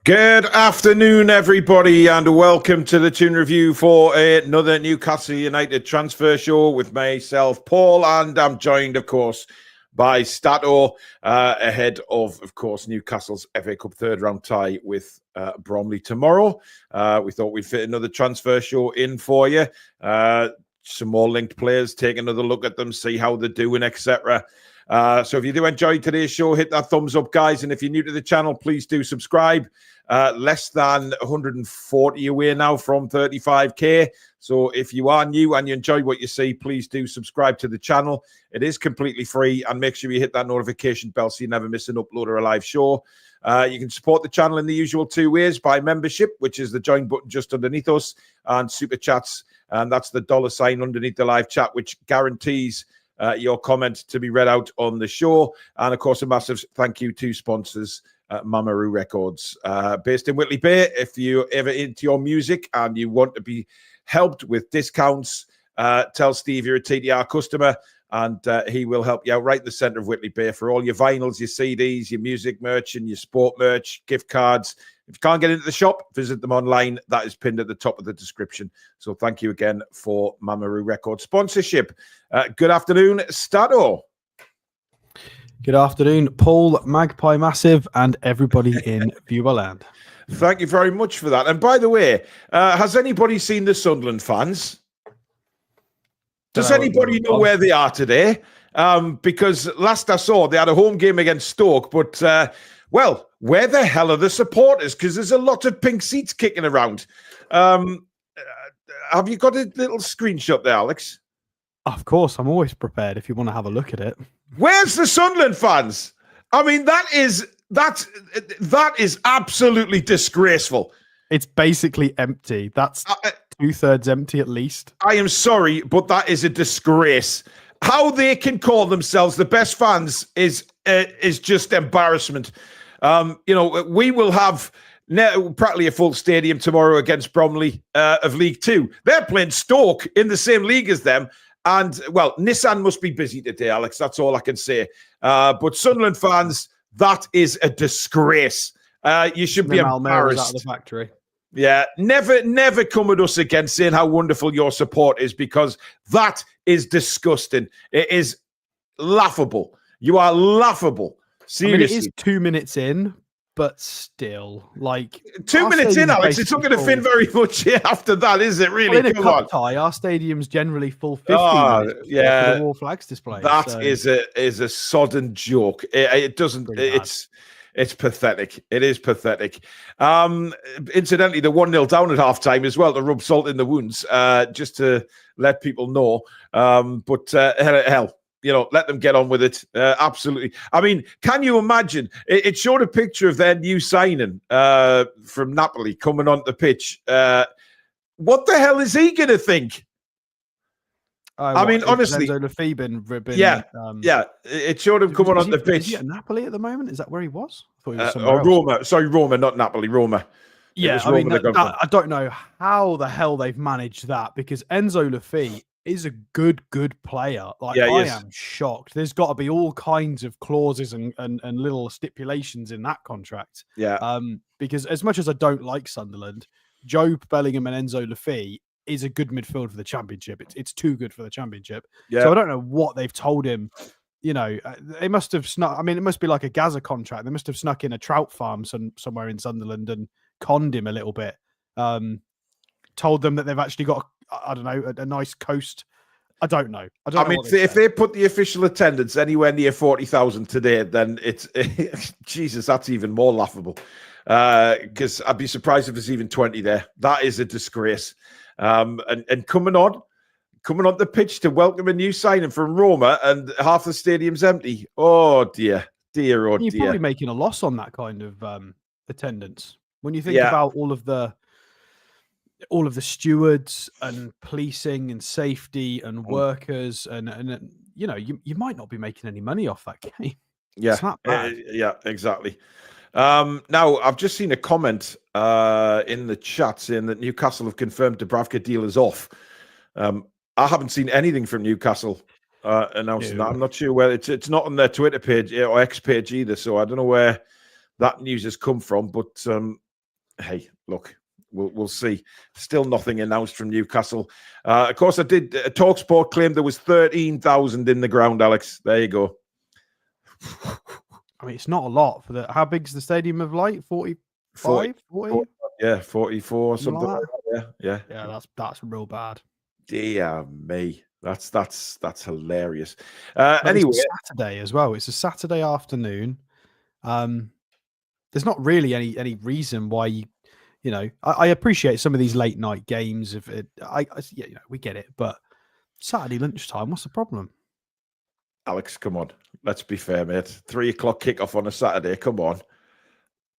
Good afternoon, everybody, and welcome to the Toon Review for another Newcastle United Transfer Show with myself, Paul, and I'm joined, of course, by Stato, ahead of course, Newcastle's FA Cup third-round tie with Bromley tomorrow. We thought we'd fit another transfer show in for you. Some more linked players, take another look at them, see how they're doing, etc. So if you do enjoy today's show, hit that thumbs up, guys. And if you're new to the channel, please do subscribe. Less than 140 away now from 35k. So if you are new and you enjoy what you see, please do subscribe to the channel. It is completely free, and make sure you hit that notification bell so you never miss an upload or a live show. You can support the channel in the usual two ways: by membership, which is the join button just underneath us, and super chats, and that's the $ underneath the live chat, which guarantees your comment to be read out on the show. And of course, a massive thank you to sponsors, Mamaroo Records, based in Whitley Bay. If you're ever into your music and you want to be helped with discounts, tell Steve you're a TDR customer, and he will help you out right in the centre of Whitley Bay for all your vinyls, your CDs, your music merch, and your sport merch, gift cards. If you can't get into the shop, visit them online. That is pinned at the top of the description. So thank you again for Mamaroo Records sponsorship. Good afternoon, Stato. Good afternoon, Paul, Magpie Massive, and everybody in Viewerland. Thank you very much for that. And by the way, has anybody seen the Sunderland fans? Does anybody know where they are today? Because last I saw, they had a home game against Stoke, but, well, where the hell are the supporters? Because there's a lot of pink seats kicking around. Have you got a little screenshot there, Alex? Of course, I'm always prepared if you want to have a look at it. Where's the Sunderland fans? I mean, that is absolutely disgraceful. It's basically empty. That's 2/3 empty at least. I am sorry, but that is a disgrace. How they can call themselves the best fans is just embarrassment. You know, we will have practically a full stadium tomorrow against Bromley of League Two. They're playing Stoke in the same league as them. And, well, Nissan must be busy today, Alex. That's all I can say. But Sunderland fans, that is a disgrace. You should be embarrassed. Out of the factory. Yeah, never come at us again saying how wonderful your support is, because that is disgusting. It is laughable. You are laughable. Seriously. I mean, it is 2 minutes in, but still, like 2 minutes in, Alex, it's not going to fit very much here after that, is it? Really? Well, in a cup tie, our stadium's generally full 15 minutes. Yeah, for the War Flags display. That is a sodden joke. It doesn't. It's pathetic. It is pathetic. Incidentally, the 1-0 down at halftime as well to rub salt in the wounds, just to let people know. But hell. You know, let them get on with it. Absolutely. I mean, can you imagine? It showed a picture of their new signing from Napoli coming onto the pitch. What the hell is he going to think? I mean, honestly. Yeah. It showed him coming onto the pitch. Is he at Napoli at the moment? Is that where he was? I thought he was somewhere else. Roma. Sorry, Roma, not Napoli. Roma. Yeah, I mean, I don't know how the hell they've managed that, because Enzo Laffi is a good player. Like, yeah, I am shocked. There's got to be all kinds of clauses and little stipulations in that contract. Yeah. Because as much as I don't like Sunderland, Joe Bellingham and Enzo Laffi is a good midfield for the Championship. It's too good for the Championship. Yeah. So I don't know what they've told him. You know, they must have snuck. I mean, it must be like a Gaza contract. They must have snuck in a trout farm somewhere in Sunderland and conned him a little bit. Told them that they've actually got, I don't know, a nice coast. I don't know. I mean, if they put the official attendance anywhere near 40,000 today, then it's Jesus, that's even more laughable. Because I'd be surprised if there's even 20 there. That is a disgrace. And coming on the pitch to welcome a new signing from Roma, and half the stadium's empty. Oh dear, oh dear. You're probably making a loss on that kind of attendance when you think about all of the stewards and policing and safety and workers, and you know, you might not be making any money off that game. Yeah, it's not bad. Yeah, exactly. Now, I've just seen a comment in the chat saying that Newcastle have confirmed Dubravka deal is off. I haven't seen anything from Newcastle announcing that. I'm not sure where it's not on their Twitter page or X page either, so I don't know where that news has come from. But hey, look, we'll see. Still nothing announced from Newcastle. Of course, I did. TalkSport claimed there was 13,000 in the ground, Alex. There you go. I mean, it's not a lot for the. How big's the Stadium of Light? 45? 40? Yeah, 44, something like that. Yeah. Yeah, that's real bad. Dear me. That's hilarious. Anyway, it's Saturday as well. It's a Saturday afternoon. There's not really any reason why you know. I appreciate some of these late night games. If it, we get it, but Saturday lunchtime, what's the problem? Alex, come on. Let's be fair, mate. 3 o'clock kickoff on a Saturday. Come on.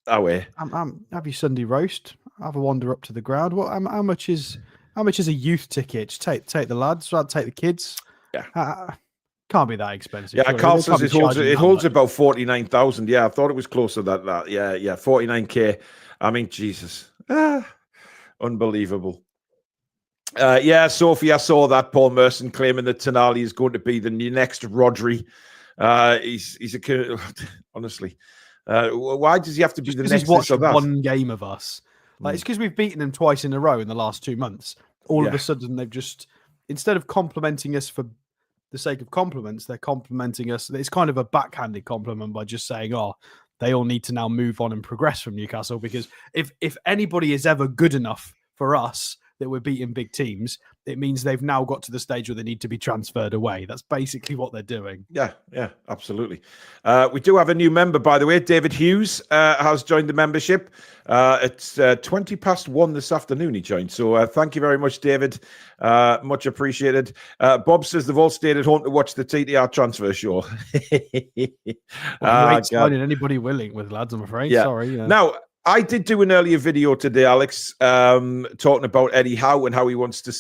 Away. Have your Sunday roast. Have a wander up to the ground. What? How much is a youth ticket? Just take the lads. I'd take the kids. Yeah. Can't be that expensive. Yeah, Carl says it holds about 49,000. Yeah, I thought it was closer than that. Yeah, 49K. I mean, Jesus. Unbelievable. Sophie, I saw that. Paul Merson claiming that Tonali is going to be the next Rodri. He's a honestly. Why does he have to be the next? He's watched one game of us. Like it's because we've beaten him twice in a row in the last 2 months. All of a sudden, they've just, instead of complimenting us for the sake of compliments, they're complimenting us. It's kind of a backhanded compliment by just saying, "Oh, they all need to now move on and progress from Newcastle." Because if anybody is ever good enough for us, that we're beating big teams, it means they've now got to the stage where they need to be transferred away. That's basically what they're doing. Yeah, absolutely. We do have a new member, by the way. David Hughes has joined the membership. It's 1:20 this afternoon he joined. So thank you very much, David. Much appreciated. Bob says they've all stayed at home to watch the TTR transfer show. Well, finding anybody willing with lads, I'm afraid. Yeah. Sorry. Now, I did do an earlier video today, Alex, talking about Eddie Howe and how he wants to.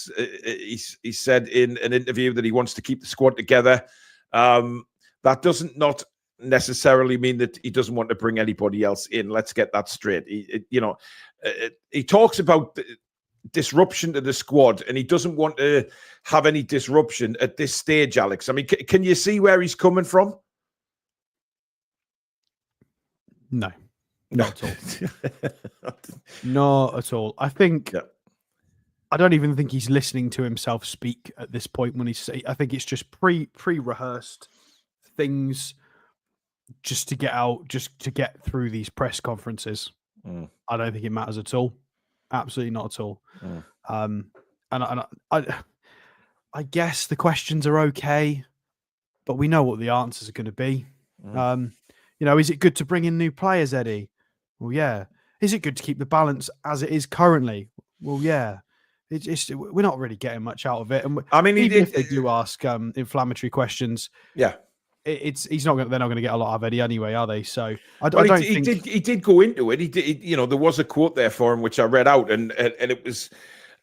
He said in an interview that he wants to keep the squad together. That doesn't not necessarily mean that he doesn't want to bring anybody else in. Let's get that straight. He talks about disruption to the squad, and he doesn't want to have any disruption at this stage, Alex. I mean, can you see where he's coming from? No. Not at all. Not at all. I think. I don't even think he's listening to himself speak at this point when he's. I think it's just pre-rehearsed things, just to get out, just to get through these press conferences. I don't think it matters at all. Absolutely not at all. And I guess the questions are okay, but we know what the answers are going to be. Is it good to bring in new players, Eddie? Well, yeah. Is it good to keep the balance as it is currently? Well, yeah. We're not really getting much out of it. And I mean, even if they do ask inflammatory questions, they're not going to get a lot out of Eddie anyway, are they? So I don't think he did go into it. He did. There was a quote there for him which I read out, and it was.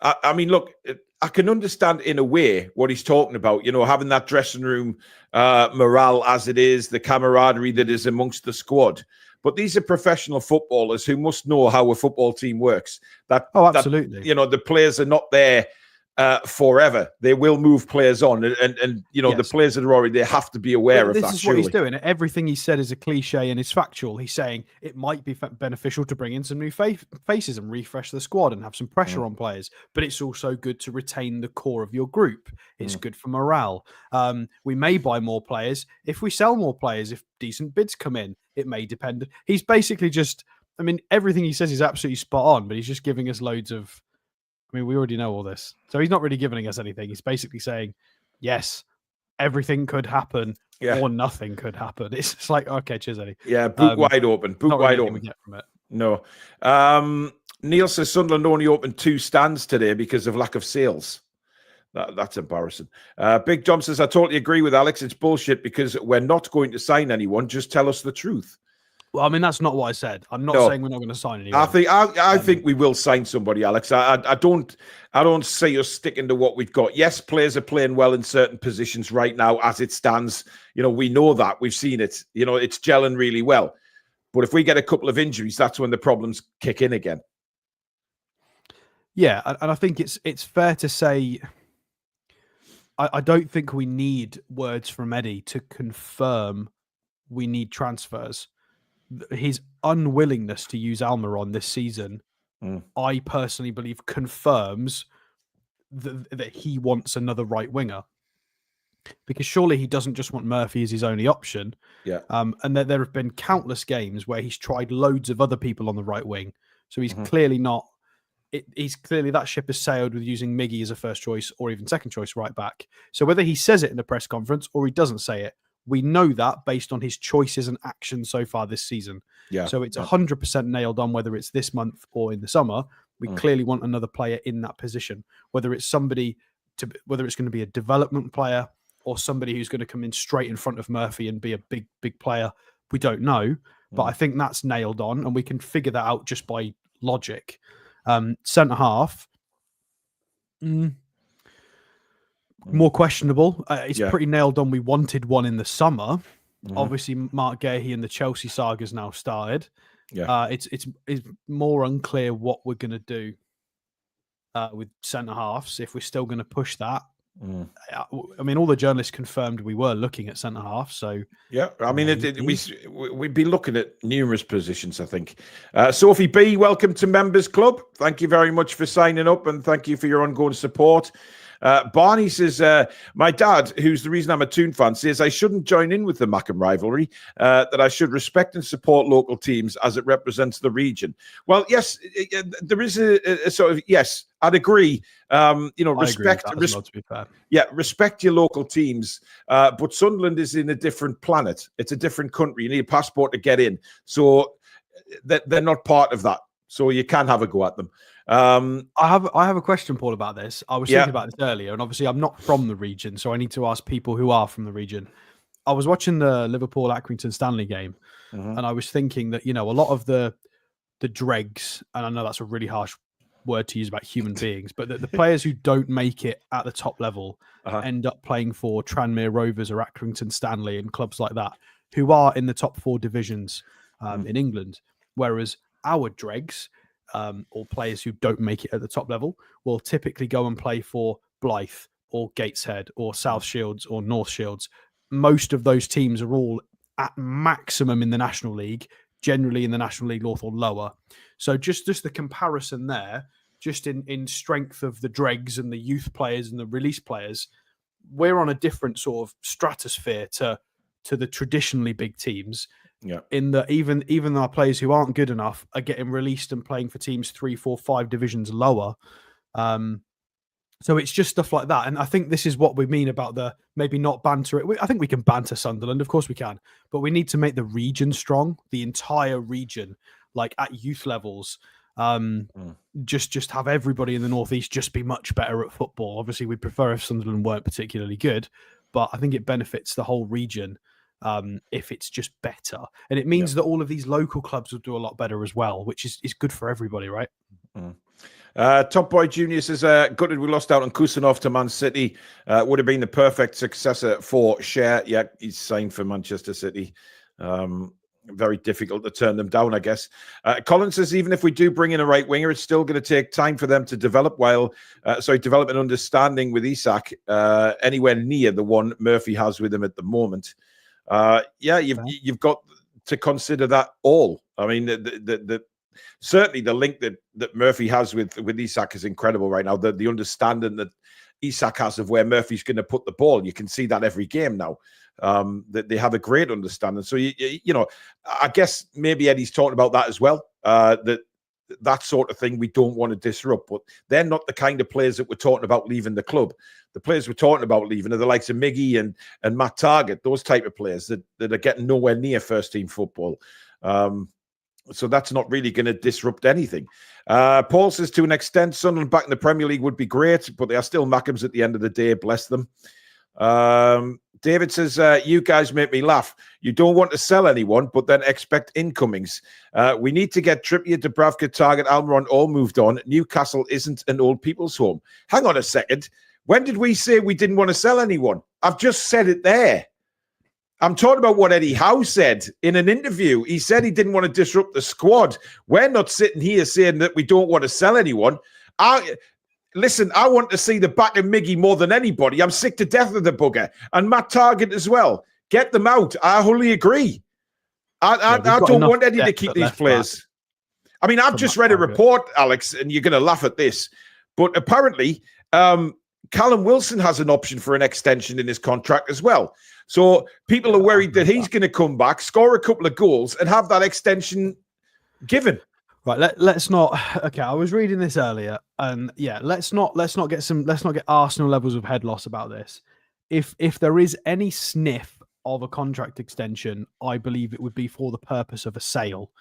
I mean, look, I can understand in a way what he's talking about. Having that dressing room morale as it is, the camaraderie that is amongst the squad. But these are professional footballers who must know how a football team works. Absolutely. The players are not there forever. They will move players on, and the players that are already there have to be aware of that. This is what he's doing. Everything he said is a cliche and is factual. He's saying it might be beneficial to bring in some new faces and refresh the squad and have some pressure on players. But it's also good to retain the core of your group. It's good for morale. We may buy more players if we sell more players. If decent bids come in, it may depend. He's basically just. I mean, everything he says is absolutely spot on, but he's just giving us loads of. I mean, we already know all this. So he's not really giving us anything. He's basically saying, yes, everything could happen or nothing could happen. It's just like, okay, cheers, Eddie. Yeah, boot wide open. Boot wide open. We get from it. No. Neil says Sunderland only opened 2 stands today because of lack of sales. That's embarrassing. Big John says, I totally agree with Alex. It's bullshit because we're not going to sign anyone. Just tell us the truth. Well, I mean, that's not what I said. I'm not saying we're not going to sign anyone. I think we will sign somebody, Alex. I don't see us sticking to what we've got. Yes, players are playing well in certain positions right now as it stands. We know that. We've seen it. It's gelling really well. But if we get a couple of injuries, that's when the problems kick in again. Yeah, and I think it's fair to say I don't think we need words from Eddie to confirm we need transfers. his unwillingness to use Almiron this season, I personally believe confirms that he wants another right winger. Because surely he doesn't just want Murphy as his only option. Yeah. And there have been countless games where he's tried loads of other people on the right wing. So he's clearly not. He's clearly that ship has sailed with using Miggy as a first choice or even second choice right back. So whether he says it in a press conference or he doesn't say it, we know that based on his choices and actions so far this season. Yeah. So it's 100% nailed on whether it's this month or in the summer. We clearly want another player in that position, whether it's whether it's going to be a development player or somebody who's going to come in straight in front of Murphy and be a big player. We don't know, but I think that's nailed on and we can figure that out just by logic. Centre half, more questionable. It's pretty nailed on. We wanted one in the summer. Obviously, Mark Gahey and the Chelsea saga's now started. Yeah, it's more unclear what we're going to do with centre halves if we're still going to push that. I mean, all the journalists confirmed we were looking at centre half. So yeah, I mean, we'd be looking at numerous positions. I think. Sophie B, welcome to Members Club. Thank you very much for signing up, and thank you for your ongoing support. Barney says, my dad, who's the reason I'm a Toon fan, says I shouldn't join in with the Mackham rivalry, that I should respect and support local teams as it represents the region. Well, yes, there is a sort of, yes, I'd agree. Respect, respect your local teams. But Sunderland is in a different planet. It's a different country. You need a passport to get in. So they're not part of that. So you can have a go at them. I have a question, Paul, about this. I was thinking about this earlier, and obviously I'm not from the region, so I need to ask people who are from the region. I was watching the Liverpool-Accrington Stanley game, and I was thinking that, a lot of the dregs, and I know that's a really harsh word to use about human beings, but the players who don't make it at the top level end up playing for Tranmere Rovers or Accrington Stanley and clubs like that, who are in the top 4 divisions in England, whereas our dregs, or players who don't make it at the top level, will typically go and play for Blyth or Gateshead or South Shields or North Shields. Most of those teams are all at maximum in the National League, generally in the National League North or lower. So just the comparison there, just in strength of the dregs and the youth players and the release players, we're on a different sort of stratosphere to the traditionally big teams. Yeah, in that even our players who aren't good enough are getting released and playing for teams 3, 4, 5 divisions lower. So it's just stuff like that. And I think this is what we mean about the maybe not banter it. I think we can banter Sunderland, of course we can, but we need to make the region strong, the entire region, like at youth levels. Just have everybody in the Northeast just be much better at football. Obviously, we'd prefer if Sunderland weren't particularly good, but I think it benefits the whole region. If it's just better, and it means that all of these local clubs will do a lot better as well, which is good for everybody, right? Top Boy Junior says, gutted we lost out on Kusanov to Man City. Would have been the perfect successor for Cher. Yeah, he's signed for Manchester City. Very difficult to turn them down, I guess. Colin says, even if we do bring in a right winger, it's still going to take time for them to develop develop an understanding with Isak anywhere near the one Murphy has with him at the moment. You've got to consider that all. I mean, certainly the link that Murphy has with Isak is incredible right now. The understanding that Isak has of where Murphy's going to put the ball, you can see that every game now. That they have a great understanding. So I guess maybe Eddie's talking about that as well. That sort of thing we don't want to disrupt, but they're not the kind of players that we're talking about leaving the club. The players we're talking about leaving are the likes of Miggy and Matt Targett, those type of players that are getting nowhere near first team football. So that's not really going to disrupt anything. Paul says, to an extent, Sunderland back in the Premier League would be great, but they are still Mackhams at the end of the day. Bless them. David says, you guys make me laugh. You don't want to sell anyone, but then expect incomings. We need to get Trippier, Dubravka, Targett, Almiron all moved on. Newcastle isn't an old people's home. Hang on a second. When did we say we didn't want to sell anyone? I've just said it there. I'm talking about what Eddie Howe said in an interview. He said he didn't want to disrupt the squad. We're not sitting here saying that we don't want to sell anyone. Listen, I want to see the back of Miggy more than anybody. I'm sick to death of the bugger. And Matt Targett as well. Get them out. I wholly agree. I don't want Eddie to keep these players. Back. I mean, I've just read a report, Alex, and you're going to laugh at this, but apparently Callum Wilson has an option for an extension in his contract as well. So people are worried that he's going to come back, score a couple of goals, and have that extension given. Right, let's not. Okay, I was reading this earlier, and yeah, let's not get Arsenal levels of head loss about this. If there is any sniff of a contract extension, I believe it would be for the purpose of a sale.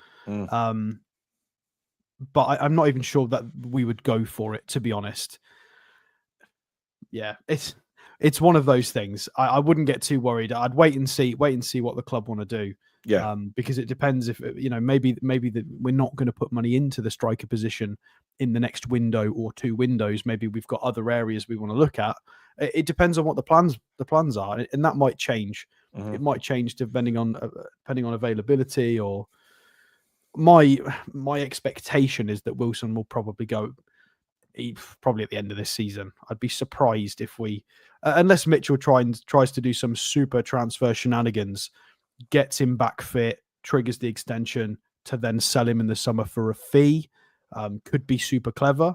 But I'm not even sure that we would go for it, to be honest. Yeah, it's one of those things. I wouldn't get too worried. I'd wait and see what the club want to do. Yeah, because it depends if maybe we're not going to put money into the striker position in the next window or 2 windows. Maybe we've got other areas we want to look at. It depends on what the plans are, and that might change. It might change depending on availability or. My expectation is that Wilson will probably go probably at the end of this season. I'd be surprised if we, unless Mitchell tries to do some super transfer shenanigans, gets him back fit, triggers the extension to then sell him in the summer for a fee. Could be super clever.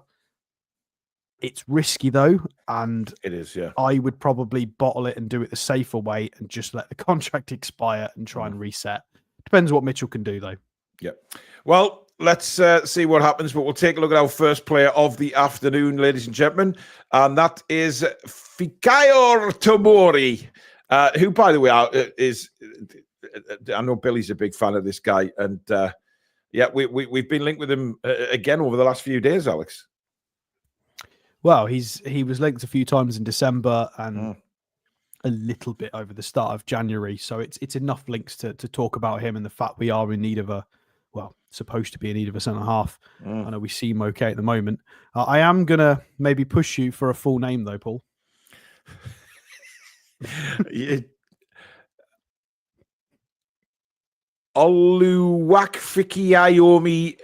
It's risky though, and it is. Yeah, I would probably bottle it and do it the safer way and just let the contract expire and try and reset. Depends what Mitchell can do though. Yeah. Well, let's see what happens, but we'll take a look at our first player of the afternoon, ladies and gentlemen, and that is Fikayo Tomori, who, by the way, is. I know Billy's a big fan of this guy, and yeah, we've been linked with him again over the last few days, Alex. Well, he was linked a few times in December and a little bit over the start of January, so it's enough links to talk about him and the fact we are in need of supposed to be in need of a centre-half. I know we seem okay at the moment. I am going to maybe push you for a full name, though, Paul. Oluwakfikiayomi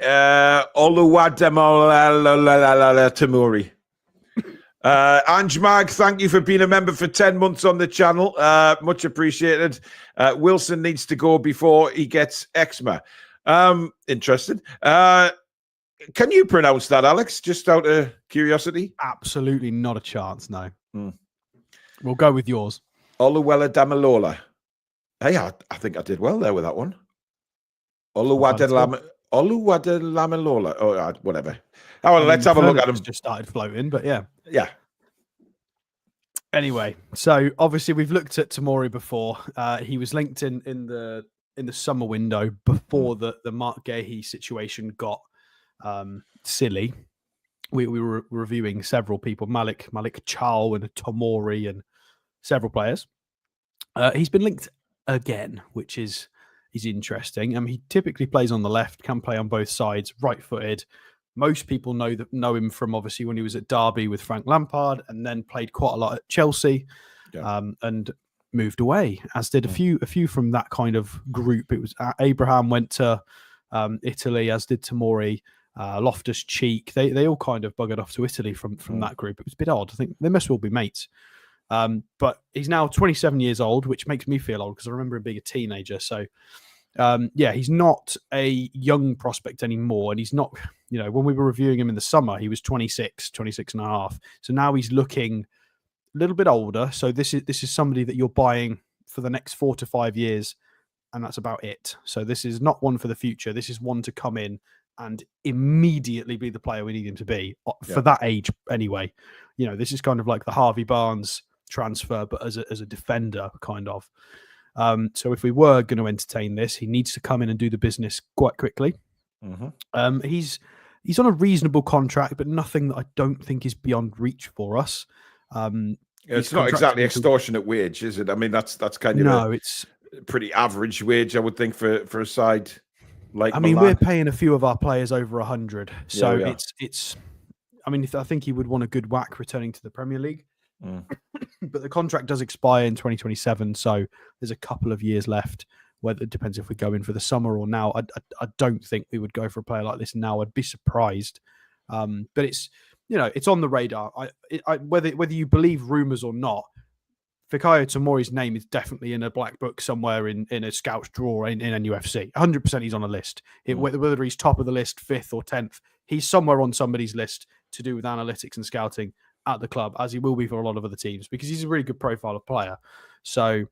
Oluwademola Tomori. Anjmag, thank you for being a member for 10 months on the channel. Much appreciated. Wilson needs to go before he gets eczema. Interested. Can you pronounce that, Alex? Just out of curiosity? Absolutely not a chance, no. We'll go with yours. Oluwela Damalola. Hey, I think I did well there with that one. Oluwadelamalola. Oh, whatever. Oh, let's have a look at him. Just started floating, but yeah. Yeah. Anyway, so obviously we've looked at Tomori before. He was linked in the summer window before the Mark Gahey situation got silly. We were reviewing several people, Malik Chow and Tomori and several players. He's been linked again, which is interesting. I mean, he typically plays on the left, can play on both sides, right-footed. Most people know him from obviously when he was at Derby with Frank Lampard, and then played quite a lot at Chelsea, and moved away, as did a few from that kind of group. It was Abraham went to Italy, as did Tomori, Loftus-Cheek. They all kind of buggered off to Italy from that group. It was a bit odd. I think they must all be mates. But he's now 27 years old, which makes me feel old because I remember him being a teenager. So, yeah, he's not a young prospect anymore. And he's not, when we were reviewing him in the summer, he was 26 and a half. So now he's looking a little bit older. So this is somebody that you're buying for the next 4 to 5 years. And that's about it. So this is not one for the future. This is one to come in and immediately be the player we need him to be for that age anyway. This is kind of like the Harvey Barnes transfer, but as a defender, kind of. So if we were going to entertain this, he needs to come in and do the business quite quickly. He's on a reasonable contract, but nothing that I don't think is beyond reach for us. It's not exactly extortionate wage, is it? I mean, that's kind of it's pretty average wage, I would think, for a side like. I mean, Milan. We're paying a few of our players over 100, so it's. I mean, I think he would want a good whack returning to the Premier League. But the contract does expire in 2027, so there's a couple of years left. Whether it depends if we go in for the summer or now. I don't think we would go for a player like this now. I'd be surprised. But it's it's on the radar. Whether you believe rumours or not, Fikayo Tomori's name is definitely in a black book somewhere in a scout's drawer in NUFC. 100% he's on a list. Whether he's top of the list, 5th or 10th, he's somewhere on somebody's list to do with analytics and scouting at the club, as he will be for a lot of other teams, because he's a really good profile of player. So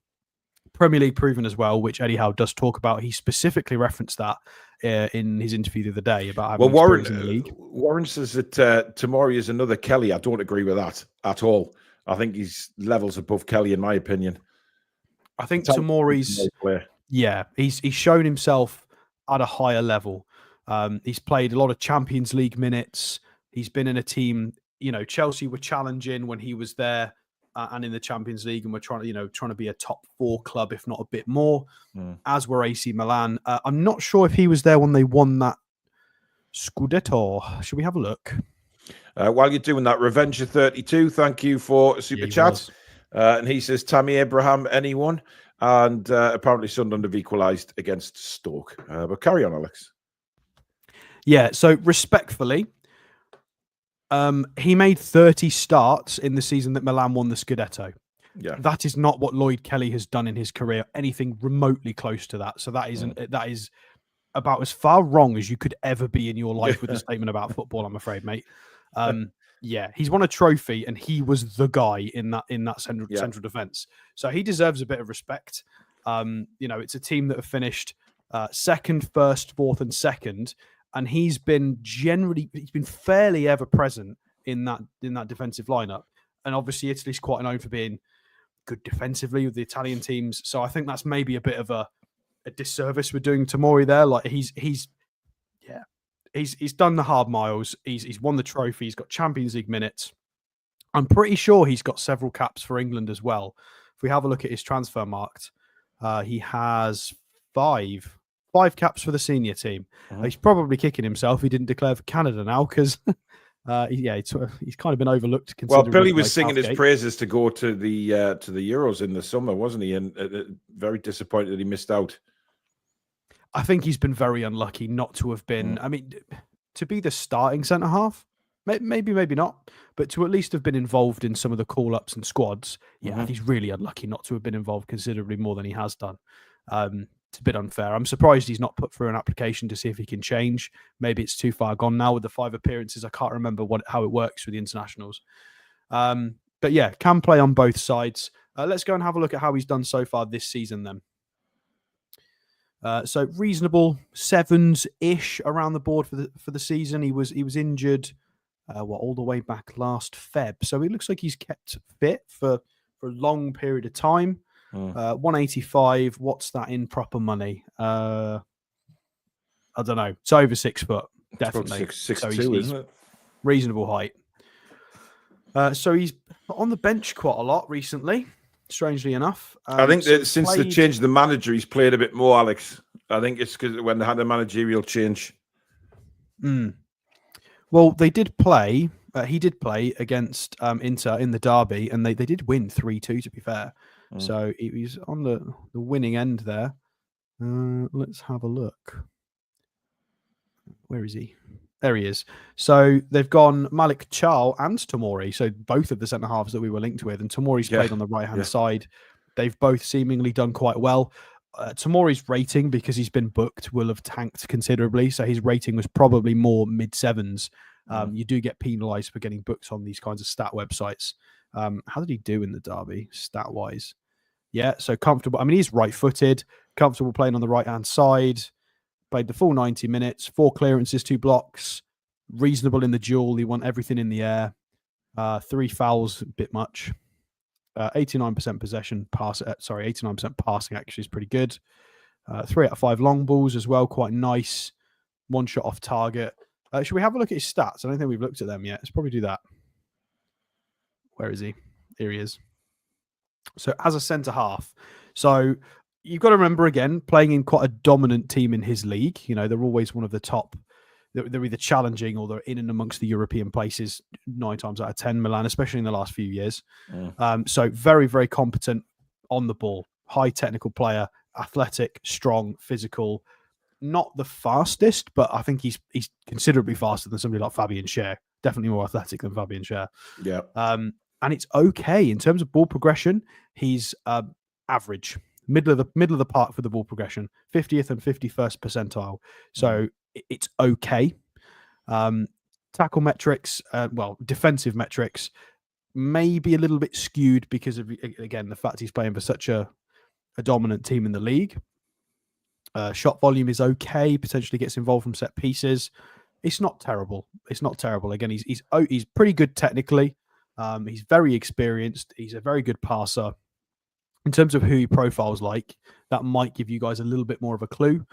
Premier League proven as well, which Eddie Howe does talk about. He specifically referenced that in his interview the other day about having experience in the league. Warren says that Tomori is another Kelly. I don't agree with that at all. I think he's levels above Kelly, in my opinion. I think Tomori's, he's shown himself at a higher level. He's played a lot of Champions League minutes. He's been in a team, Chelsea were challenging when he was there and in the Champions League, and we're trying to be a top 4 club, if not a bit more, as were AC Milan. I'm not sure if he was there when they won that Scudetto. Should we have a look? While you're doing that, Revenger 32, thank you for super chat. And he says, Tammy Abraham, anyone? And apparently Sunderland have equalised against Stoke. But carry on, Alex. Yeah, so respectfully, he made 30 starts in the season that Milan won the Scudetto. Yeah, that is not what Lloyd Kelly has done in his career, anything remotely close to that. So that is about as far wrong as you could ever be in your life with a statement about football, I'm afraid, mate. Yeah, he's won a trophy and he was the guy in that central defense. So he deserves a bit of respect. It's a team that have finished second, first, fourth, and second. And he's been fairly ever present in that defensive lineup. And obviously Italy's quite known for being good defensively with the Italian teams. So I think that's maybe a bit of a disservice we're doing Tomori there. Like he's done the hard miles. He's won the trophy. He's got Champions League minutes. I'm pretty sure he's got several caps for England as well. If we have a look at his transfer marked, he has five caps for the senior team. He's probably kicking himself. He didn't declare for Canada now because he's kind of been overlooked. Well, Billy was singing his praises to go to the Euros in the summer, wasn't he? And very disappointed that he missed out. I think he's been very unlucky not to have been. I mean, to be the starting centre half, maybe not, but to at least have been involved in some of the call-ups and squads. Yeah, he's really unlucky not to have been involved considerably more than he has done. It's a bit unfair. I'm surprised he's not put through an application to see if he can change. Maybe it's too far gone now with the 5 appearances. I can't remember how it works with the internationals. But yeah, can play on both sides. Let's go and have a look at how he's done so far this season then. So reasonable 7s-ish around the board for the season. He was injured all the way back last Feb. So it looks like he's kept fit for a long period of time. 185. What's that in proper money? I don't know. It's over 6 foot, definitely. 6'2", isn't it? Reasonable height. So he's on the bench quite a lot recently. Strangely enough, I think that since they changed the manager, he's played a bit more, Alex. I think it's because when they had a managerial change. Well, they did play. He did play against Inter in the derby, and they did win 3-2. To be fair, so he's on the winning end there. Let's have a look. Where is he? There he is. So they've gone Malik Chal and Tomori. So both of the centre halves that we were linked with, and Tomori's played on the right hand side. They've both seemingly done quite well. Tomori's rating, because he's been booked, will have tanked considerably. So his rating was probably more mid-7s. You do get penalised for getting booked on these kinds of stat websites. How did he do in the derby, stat-wise? Yeah, so comfortable. I mean, he's right-footed, comfortable playing on the right-hand side. Played the full 90 minutes, 4 clearances, 2 blocks. Reasonable in the duel. He won everything in the air. 3 fouls, a bit much. 89% possession, 89% passing actually is pretty good. 3 out of 5 long balls as well, quite nice. 1 shot off target. Should we have a look at his stats? I don't think we've looked at them yet. Let's probably do that. Where is he? Here he is. So as a centre half, you've got to remember, again, playing in quite a dominant team in his league. They're always one of the top. They're either challenging or they're in and amongst the European places 9 times out of 10, Milan, especially in the last few years. So very, very competent on the ball. High technical player, athletic, strong, physical. Not the fastest, but I think he's considerably faster than somebody like Fabian Schär. Definitely more athletic than Fabian Schär. Yeah. and it's okay in terms of ball progression. He's average, middle of the park for the ball progression, 50th and 51st percentile. So it's okay. Tackle metrics, defensive metrics, maybe a little bit skewed because of, again, the fact he's playing for such a dominant team in the league. Shot volume is okay. Potentially gets involved from set pieces. It's not terrible. Again, he's pretty good technically. He's very experienced. He's a very good passer. In terms of who he profiles like, that might give you guys a little bit more of a clue.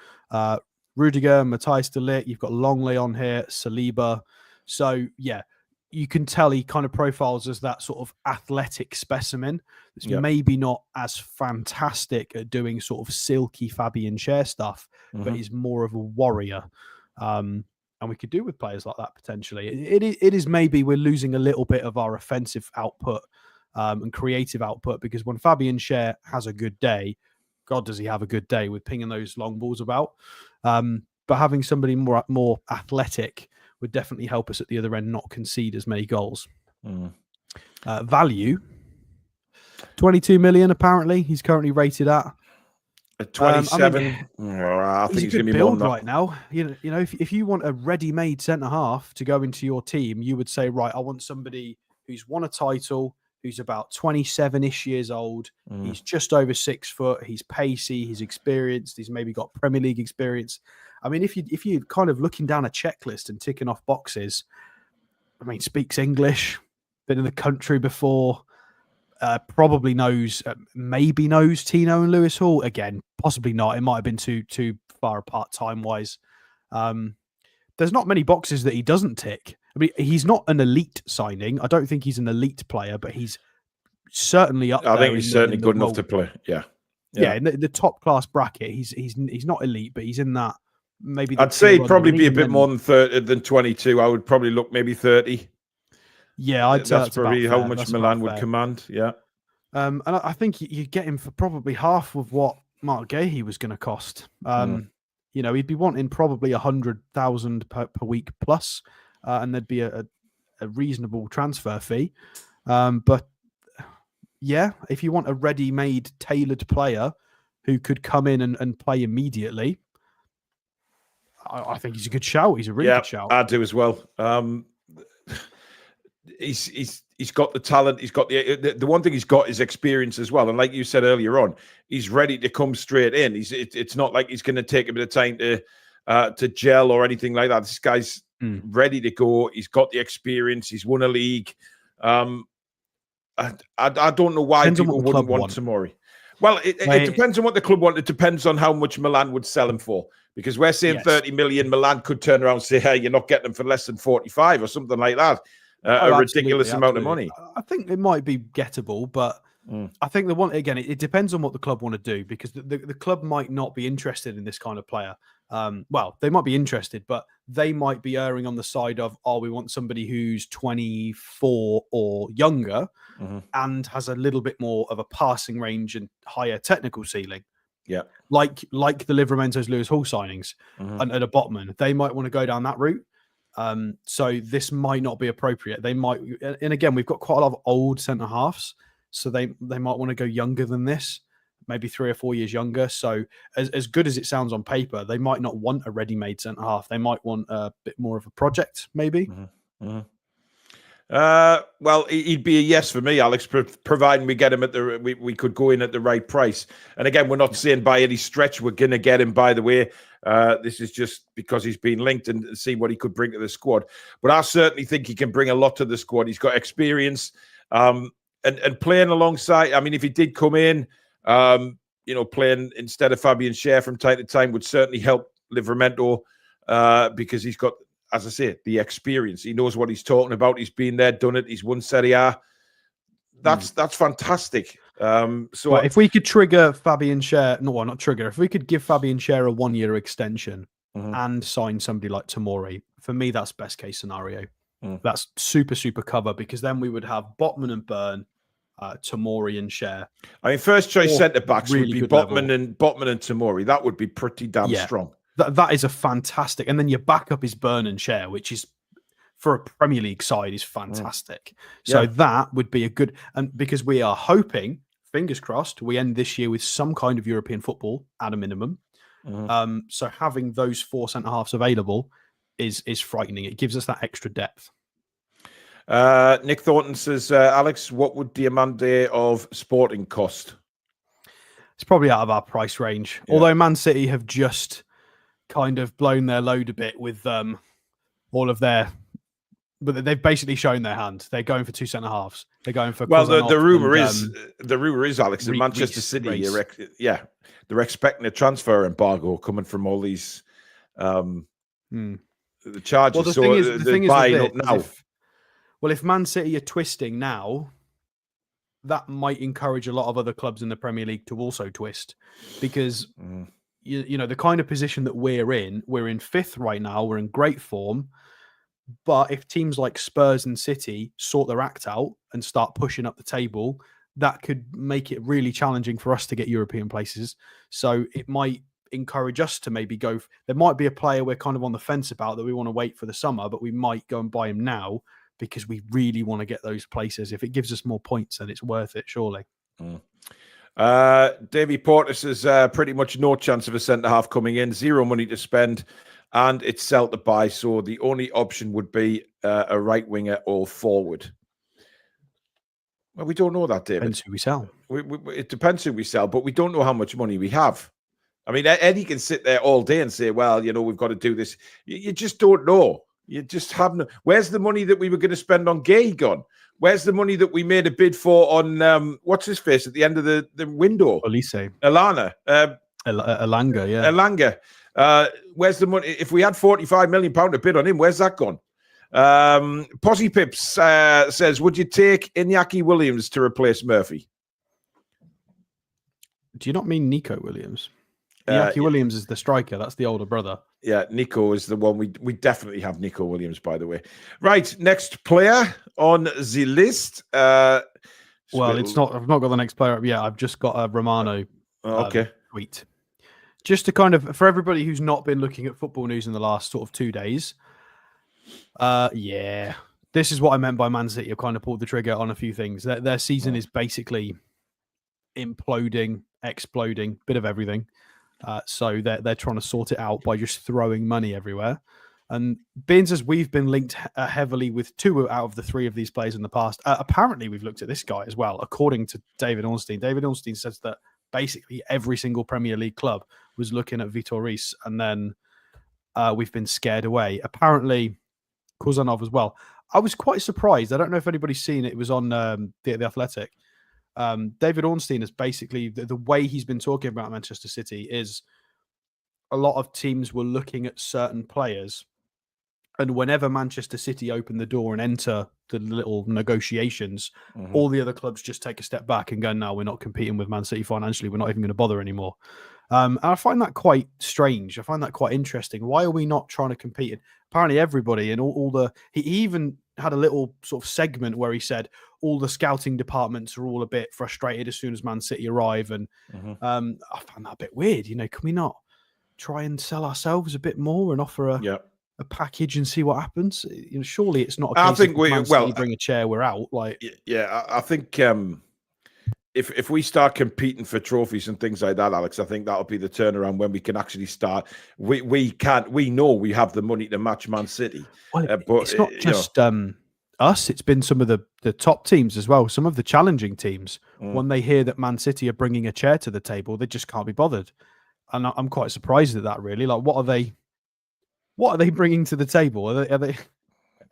Rudiger, Matthias de Ligt, you've got Longley on here, Saliba. So, yeah, you can tell he kind of profiles as that sort of athletic specimen. It's maybe not as fantastic at doing sort of silky Fabian Schär stuff, but he's more of a warrior. And we could do with players like that potentially. It is maybe we're losing a little bit of our offensive output and creative output, because when Fabian Schär has a good day, God, does he have a good day with pinging those long balls about. But having somebody more athletic would definitely help us at the other end not concede as many goals. Value, 22 million apparently he's currently rated at. 27. I think he's going to be more than that right now. You know, if you want a ready-made centre half to go into your team, you would say, right, I want somebody who's won a title, who's about 27-ish years old. He's just over 6 foot. He's pacey. He's experienced. He's maybe got Premier League experience. I mean, if you're kind of looking down a checklist and ticking off boxes, I mean, speaks English, been in the country before, probably maybe knows Tino and Lewis Hall. Again, possibly not. It might have been too far apart time-wise. There's not many boxes that he doesn't tick. I mean, he's not an elite signing. I don't think he's an elite player, but he's certainly up there. I think he's certainly good enough to play. Yeah, in the top class bracket, he's not elite, but he's in that. Maybe I'd say he'd probably be a bit more than 30 than 22. I would probably look maybe 30. Yeah, I'd say that's probably how much Milan would command. Yeah, and I think you get him for probably half of what Mark Gahey was going to cost. You know, he'd be wanting probably 100,000 per week plus, and there'd be a reasonable transfer fee. But yeah, if you want a ready-made, tailored player who could come in and play immediately, I think he's a good shout. He's a really good shout. I do as well. He's got the talent. He's got the one thing he's got is experience as well. And like you said earlier on, he's ready to come straight in. It's not like he's going to take a bit of time to gel or anything like that. This guy's ready to go. He's got the experience. He's won a league. I don't know why people wouldn't want Tomori. Well, it depends on what the club want. It depends on how much Milan would sell him for. Because we're saying 30 million, Milan could turn around and say, hey, you're not getting them for less than 45 or something like that. A ridiculous amount of money. I think it might be gettable, but I think it depends on what the club want to do, because the club might not be interested in this kind of player. Well, they might be interested, but they might be erring on the side of, we want somebody who's 24 or younger and has a little bit more of a passing range and higher technical ceiling. Yeah, like the Livramento's Lewis Hall signings and a Botman. They might want to go down that route. So this might not be appropriate. They might, and again, we've got quite a lot of old centre halves, so they might want to go younger than this, maybe 3 or 4 years younger. So as good as it sounds on paper, they might not want a ready-made centre half. They might want a bit more of a project, maybe. Well, he'd be a yes for me, Alex, providing we get him we could go in at the right price. And again, we're not saying by any stretch we're going to get him, by the way. This is just because he's been linked and see what he could bring to the squad. But I certainly think he can bring a lot to the squad. He's got experience and playing alongside. I mean, if he did come in, playing instead of Fabian Schär from time to time would certainly help Livramento because he's got, as I say, the experience. He knows what he's talking about. He's been there, done it. He's won Serie A. That's fantastic. So if we could trigger Fabian Schär, not trigger. If we could give Fabian Schär a 1-year extension and sign somebody like Tomori, for me, that's best case scenario. That's super, super cover, because then we would have Botman and Byrne, Tomori and Schär. I mean, first choice centre backs really would be Botman and Tomori. That would be pretty damn strong. That is a fantastic, and then your backup is Byrne and Schär, which is for a Premier League side is fantastic. So that would be a good, and because we are hoping, fingers crossed, we end this year with some kind of European football at a minimum. So having those 4 centre halves available is frightening. It gives us that extra depth. Nick Thornton says, Alex, what would Diamante of Sporting cost? It's probably out of our price range. Although Man City have just kind of blown their load a bit with all of their... But they've basically shown their hand. They're going for 2 centre halves. They're going for the rumor is Alex, that Manchester City, they're expecting a transfer embargo coming from all these the charges. Well, the thing is buying up now. If Man City are twisting now, that might encourage a lot of other clubs in the Premier League to also twist, because you know the kind of position that we're in 5th right now. We're in great form. But if teams like Spurs and City sort their act out and start pushing up the table, that could make it really challenging for us to get European places. So it might encourage us to maybe go. There might be a player we're kind of on the fence about that we want to wait for the summer, but we might go and buy him now because we really want to get those places. If it gives us more points, then it's worth it, surely. Davy Porter says pretty much no chance of a centre-half coming in, 0 money to spend. And it's sell to buy, so the only option would be a right winger or forward. Well, we don't know that, David. Depends who we sell. It depends who we sell, but we don't know how much money we have. I mean, Eddie can sit there all day and say, well, you know, we've got to do this. You just don't know. You just haven't. Where's the money that we were going to spend on Gay gone? Where's the money that we made a bid for on, what's his face, at the end of the window? Elise. Elanga, yeah. Elanga. Where's the money? If we had £45 million to bid on him, where's that gone? Posse Pips says, would you take Iñaki Williams to replace Murphy? Do you not mean Nico Williams? Iñaki Williams is the striker. That's the older brother. Yeah, Nico is the one. We definitely have Nico Williams, by the way. Right, next player on the list. It's not. I've not got the next player up yet. I've just got a Romano tweet. Just to kind of, for everybody who's not been looking at football news in the last sort of 2 days, this is what I meant by Man City have kind of pulled the trigger on a few things. Their season is basically imploding, exploding, bit of everything. So they're trying to sort it out by just throwing money everywhere. And being as we've been linked heavily with 2 out of the 3 of these players in the past, apparently we've looked at this guy as well, according to David Ornstein. David Ornstein says that basically every single Premier League club was looking at Vitor Reis, and then we've been scared away. Apparently, Kozanov as well. I was quite surprised. I don't know if anybody's seen it. It was on the Athletic. David Ornstein is basically, the way he's been talking about Manchester City is a lot of teams were looking at certain players, and whenever Manchester City open the door and enter the little negotiations, all the other clubs just take a step back and go, no, we're not competing with Man City financially. We're not even going to bother anymore. And I find that quite strange. I find that quite interesting. Why are we not trying to compete? Apparently everybody and he even had a little sort of segment where he said all the scouting departments are all a bit frustrated as soon as Man City arrive. And I found that a bit weird. You know, can we not try and sell ourselves a bit more and offer a package and see what happens? You know, surely it's not a case of Man City bring a chair, we're out. Like, I think if we start competing for trophies and things like that, Alex, I think that'll be the turnaround when we can actually start. We know we have the money to match Man City. Well, but it's not just us. It's been some of the top teams as well. Some of the challenging teams, when they hear that Man City are bringing a chair to the table, they just can't be bothered. And I'm quite surprised at that, really. Like, what are they bringing to the table? Are they...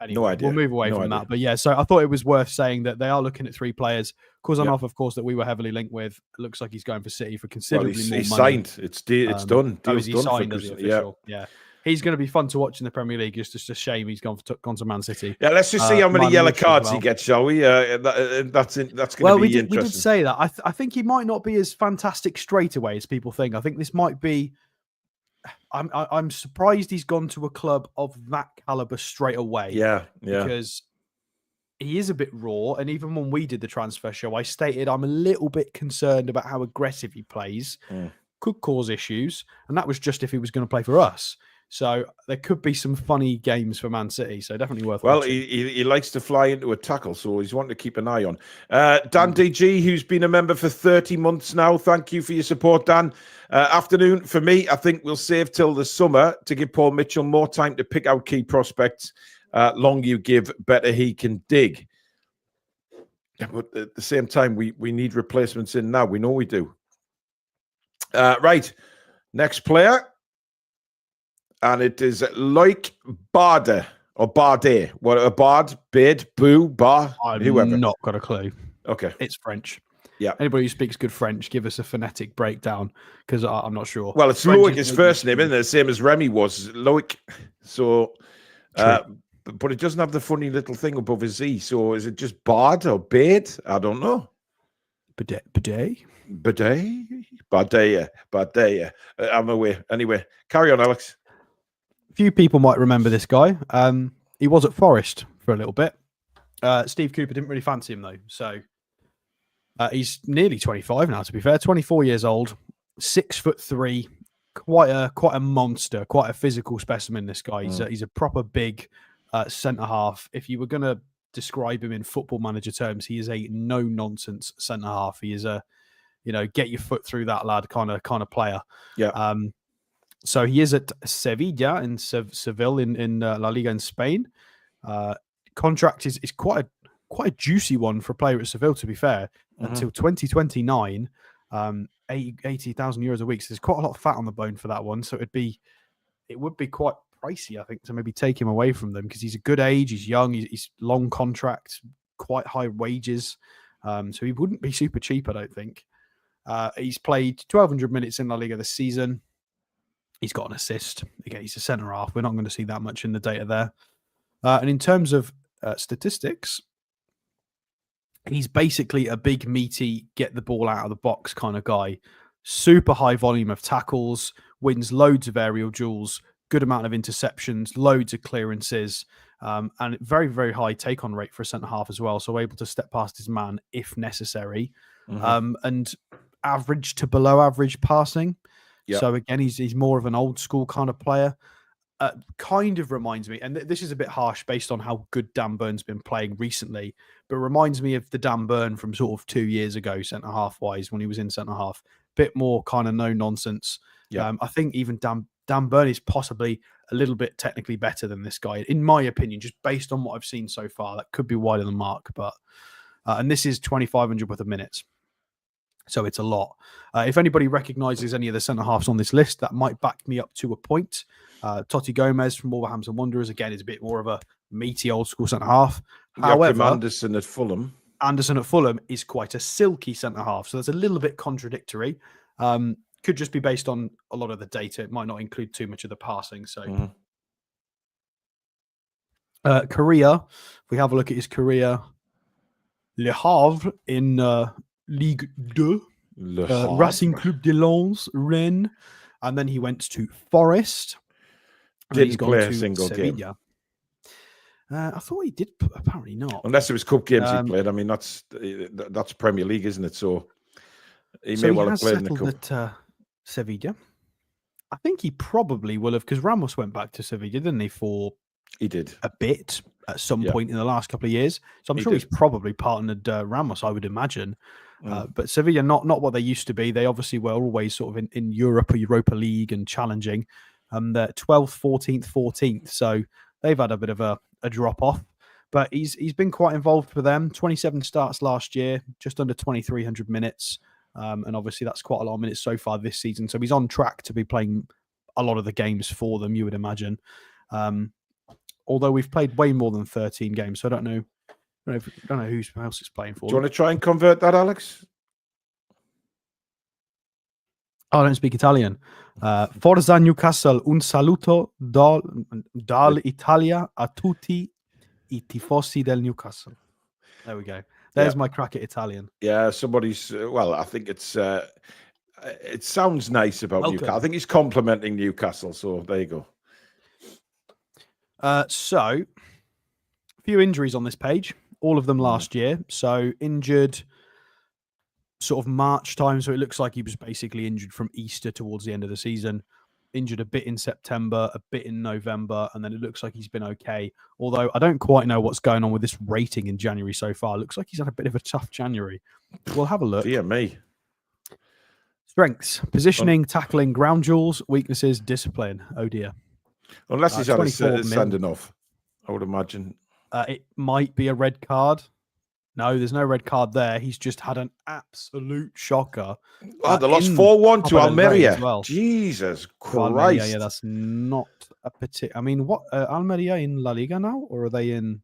Anyway, no idea. We'll move away from that. But yeah, so I thought it was worth saying that they are looking at 3 players. Kozanov, of course, that we were heavily linked with. It looks like he's going for City for considerably more money. He's signed. It's done. Deal's done signed as the official. Yeah. He's going to be fun to watch in the Premier League. It's just a shame he's gone to Man City. Yeah, let's just see how many yellow cards he gets, shall we? That's going to be interesting. We did say that. I think he might not be as fantastic straight away as people think. I think this might be... I'm surprised he's gone to a club of that caliber straight away. Yeah. Because he is a bit raw. And even when we did the transfer show, I stated I'm a little bit concerned about how aggressive he plays. Could cause issues. And that was just if he was going to play for us. So there could be some funny games for Man City. So definitely worth Well, watching. he likes to fly into a tackle, so he's one to keep an eye on. Dan DG, who's been a member for 30 months now. Thank you for your support, Dan. Afternoon for me. I think we'll save till the summer to give Paul Mitchell more time to pick out key prospects. Longer you give, better he can dig. But at the same time, we need replacements in now. We know we do. Right. Next player. And it is Loïc Badé or Badé. What a Bard, Bid, Boo, Bar, whoever. I've not got a clue. Okay. It's French. Yeah. Anybody who speaks good French, give us a phonetic breakdown because I'm not sure. Well, it's Loïc, his first name, isn't it? The same as Remy was. Loïc. So, but it doesn't have the funny little thing above his E. So is it just Bard or Bade? I don't know. Badé? Badé. I'm away. Anyway, carry on, Alex. Few people might remember this guy. He was at Forest for a little bit. Steve Cooper didn't really fancy him though. So he's nearly 25 now, to be fair. 24 years old, 6'3", quite a monster, quite a physical specimen. This guy, he's a proper big centre half. If you were going to describe him in Football Manager terms, he is a no nonsense centre half. He is a, get your foot through that lad kind of player. Yeah. So he is at Sevilla in Seville in La Liga in Spain. Contract is quite a juicy one for a player at Seville, to be fair, until 2029. 80,000 euros a week. So there's quite a lot of fat on the bone for that one. So it would be quite pricey, I think, to maybe take him away from them because he's a good age, he's young, he's long contract, quite high wages. So he wouldn't be super cheap, I don't think. He's played 1,200 minutes in La Liga this season. He's got an assist. Again, he's a centre half. We're not going to see that much in the data there. And in terms of statistics, he's basically a big, meaty, get the ball out of the box kind of guy. Super high volume of tackles, wins loads of aerial duels, good amount of interceptions, loads of clearances, and very, very high take-on rate for a centre half as well. So able to step past his man if necessary. And average to below average passing. Yep. So again, he's more of an old school kind of player. Kind of reminds me, and this is a bit harsh based on how good Dan Burn's been playing recently, but reminds me of the Dan Burn from sort of 2 years ago, centre half wise, when he was in centre half. Bit more kind of no nonsense. Yeah. I think even Dan Burn is possibly a little bit technically better than this guy, in my opinion, just based on what I've seen so far. That could be wide of the mark, but and this is 2,500 worth of minutes. So it's a lot. If anybody recognises any of the centre-halves on this list, that might back me up to a point. Totti Gomez from Wolverhampton Wanderers, again, is a bit more of a meaty old-school centre-half. However, Anderson at Fulham. Anderson at Fulham is quite a silky centre-half, so that's a little bit contradictory. Could just be based on a lot of the data. It might not include too much of the passing. So, career, if we have a look at his career, Le Havre in... Ligue 2, Racing Club de Lens, Rennes, and then he went to Forest. Didn't play a single Sevilla. game. I thought he did, apparently not. Unless it was cup games he played. I mean, that's Premier League, isn't it? So he may well have played in the cup. At Sevilla. I think he probably will have, because Ramos went back to Sevilla, didn't he? He did a bit at some point in the last couple of years. So I'm sure he's probably partnered Ramos, I would imagine. But Sevilla, not what they used to be. They obviously were always sort of in Europe or Europa League and challenging. They're 12th, 14th, 14th. So they've had a bit of a drop off. But he's been quite involved for them. 27 starts last year, just under 2,300 minutes. And obviously that's quite a lot of minutes so far this season. So he's on track to be playing a lot of the games for them, you would imagine. Although we've played way more than 13 games. So I don't know who else is playing for. Do you want to try and convert that, Alex? I don't speak Italian. Forza Newcastle, un saluto dall'Italia a tutti I tifosi del Newcastle. There we go. There's my crack at Italian. Yeah, somebody's. Well, I think it's. It sounds nice about Newcastle. I think he's complimenting Newcastle. So there you go. So, a few injuries on this page. All of them last year. So injured sort of March time. So it looks like he was basically injured from Easter towards the end of the season. injured a bit in September, a bit in November, and then it looks like he's been okay. Although I don't quite know what's going on with this rating in January so far. It looks like he's had a bit of a tough January. We'll have a look. Dear me. Strengths, positioning, tackling, ground duels, weaknesses, discipline. Oh dear. Unless he's had a sending off, I would imagine. It might be a red card. No, there's no red card there. He's just had an absolute shocker. Oh, they lost 4-1 to Almeria. Well. Jesus Christ. Almeria, yeah, that's not a particular... I mean, what, Almeria in La Liga now? Or are they in...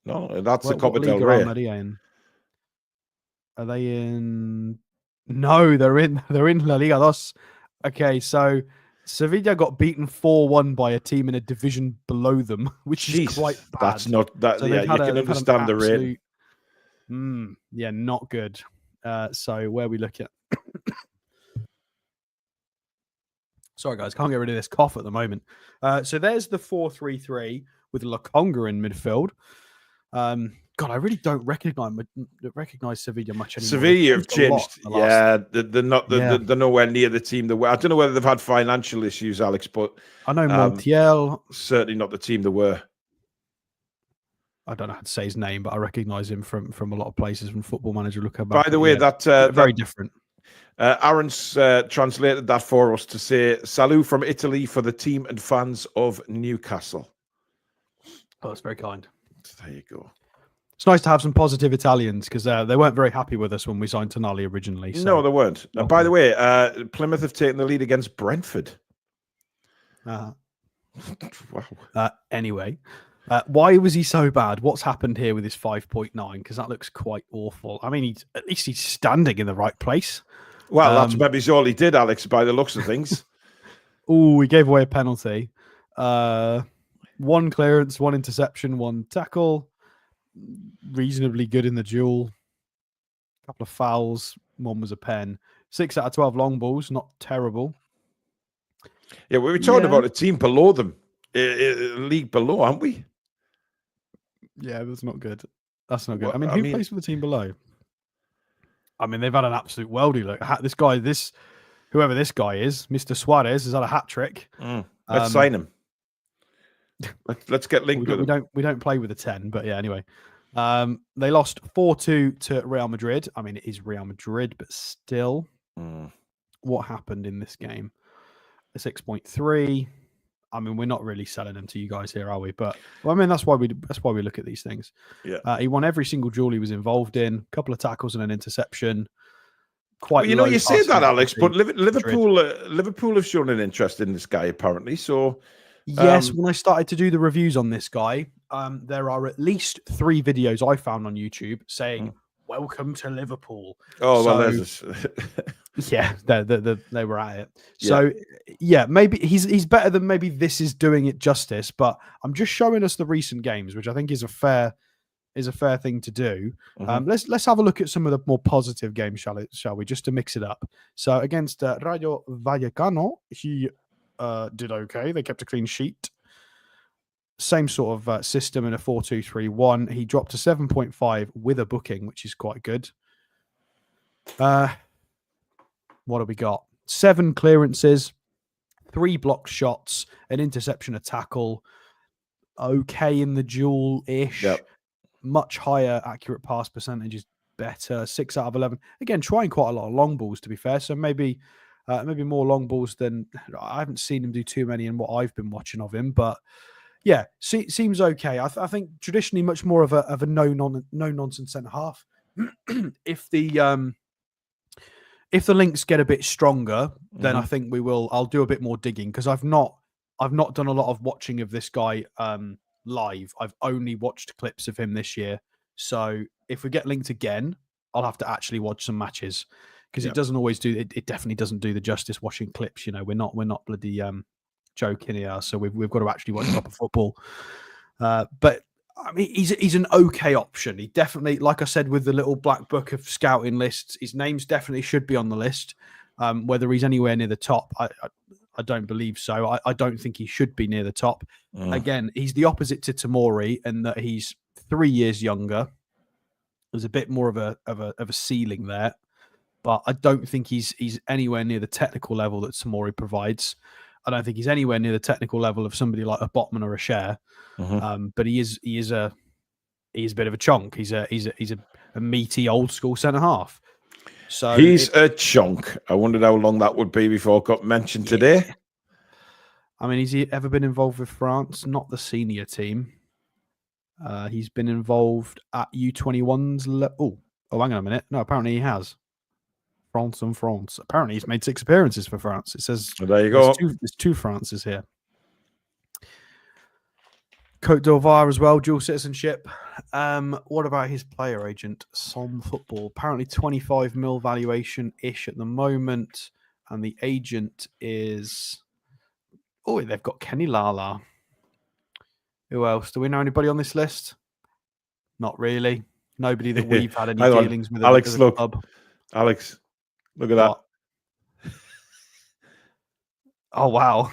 No, that's the Copa del Rey. Almeria in? Are they in... No, they're in La Liga. That's... Okay, so Sevilla got beaten 4-1 by a team in a division below them, which is quite bad. That's not that. So yeah, you can understand the rate. Yeah, not good. So where we look at. Sorry, guys, can't get rid of this cough at the moment. So there's the 4-3-3 with Lokonga in midfield. God, I really don't recognize Sevilla much anymore. Sevilla have changed. Yeah, they're not. They're nowhere near the team they were. I don't know whether they've had financial issues, Alex, but I know Montiel. Certainly not the team they were. I don't know how to say his name, but I recognize him from a lot of places. From Football Manager, look at. By the way, very different. Aaron's translated that for us to say "Salut from Italy for the team and fans of Newcastle." Oh, that's very kind. There you go. It's nice to have some positive Italians because they weren't very happy with us when we signed Tonali originally. So. No, they weren't. By the way, Plymouth have taken the lead against Brentford. Wow. Anyway, why was he so bad? What's happened here with his 5.9? Because that looks quite awful. I mean, at least he's standing in the right place. Well, that's maybe all he did, Alex, by the looks of things. Oh, he gave away a penalty. One clearance, one interception, one tackle. Reasonably good in the duel. A couple of fouls. One was a pen. 6 out of 12 long balls. Not terrible. Yeah, we were talking about a team below them. A league below, aren't we? Yeah, that's not good. That's not good. Well, who plays for the team below? I mean, they've had an absolute worldie. Look, whoever this guy is, Mr. Suarez, has had a hat trick. Let's sign him. Let's get linked with them. We don't play with a 10, but yeah, anyway. They lost 4-2 to Real Madrid. I mean, it is Real Madrid, but still. What happened in this game? A 6.3. I mean, we're not really selling them to you guys here, are we? But I mean, that's why we look at these things. Yeah. He won every single duel he was involved in. A couple of tackles and an interception. Quite. Well, you say that, Alex, but Liverpool have shown an interest in this guy apparently. So. Yes, when I started to do the reviews on this guy, there are at least 3 videos I found on YouTube saying, "Welcome to Liverpool." Oh, well, there's yeah, they were at it. So, yeah, maybe he's better than maybe this is doing it justice. But I'm just showing us the recent games, which I think is a fair thing to do. Let's have a look at some of the more positive games, shall we? Just to mix it up. So against Rayo Vallecano, he did okay. They kept a clean sheet. Same sort of system in a 4-2-3-1. He dropped to 7.5 with a booking, which is quite good. What have we got? 7 clearances, 3 blocked shots, an interception, a tackle. Okay in the duel-ish. Yep. Much higher accurate pass percentages, better. 6 out of 11. Again, trying quite a lot of long balls, to be fair. So maybe more long balls than... I haven't seen him do too many in what I've been watching of him, but yeah, seems okay. I think traditionally much more of a no nonsense centre half. If the links get a bit stronger, then I think I'll do a bit more digging, because I've not done a lot of watching of this guy live. I've only watched clips of him this year. So if we get linked again, I'll have to actually watch some matches, because it doesn't always do. It definitely doesn't do the justice watching clips. You know, we're not bloody joking here, so we've got to actually watch proper football. But I mean, he's an okay option. He definitely, like I said, with the little black book of scouting lists, his names definitely should be on the list. Whether he's anywhere near the top, I don't believe so. I don't think he should be near the top. Again, he's the opposite to Tomori in that he's 3 years younger. There's a bit more of a ceiling there. but I don't think he's anywhere near the technical level that Tomori provides. I don't think he's anywhere near the technical level of somebody like a Botman or a Cher. But he is a bit of a chonk. He's a meaty old school centre half. So he's a chonk. I wondered how long that would be before it got mentioned today. I mean, has he ever been involved with France? Not the senior team. He's been involved at U21's. Oh, hang on a minute. No, apparently he has. France and France. Apparently he's made 6 appearances for France. It says there you go. There's 2 Frances here. Côte d'Ivoire as well, dual citizenship. What about his player agent, Som Football? Apparently 25 mil valuation-ish at the moment. And the agent is... Oh, they've got Kenny Lala. Who else? Do we know anybody on this list? Not really. Nobody that we've had any dealings with. Alex, look. Alex, look at that. Oh, wow.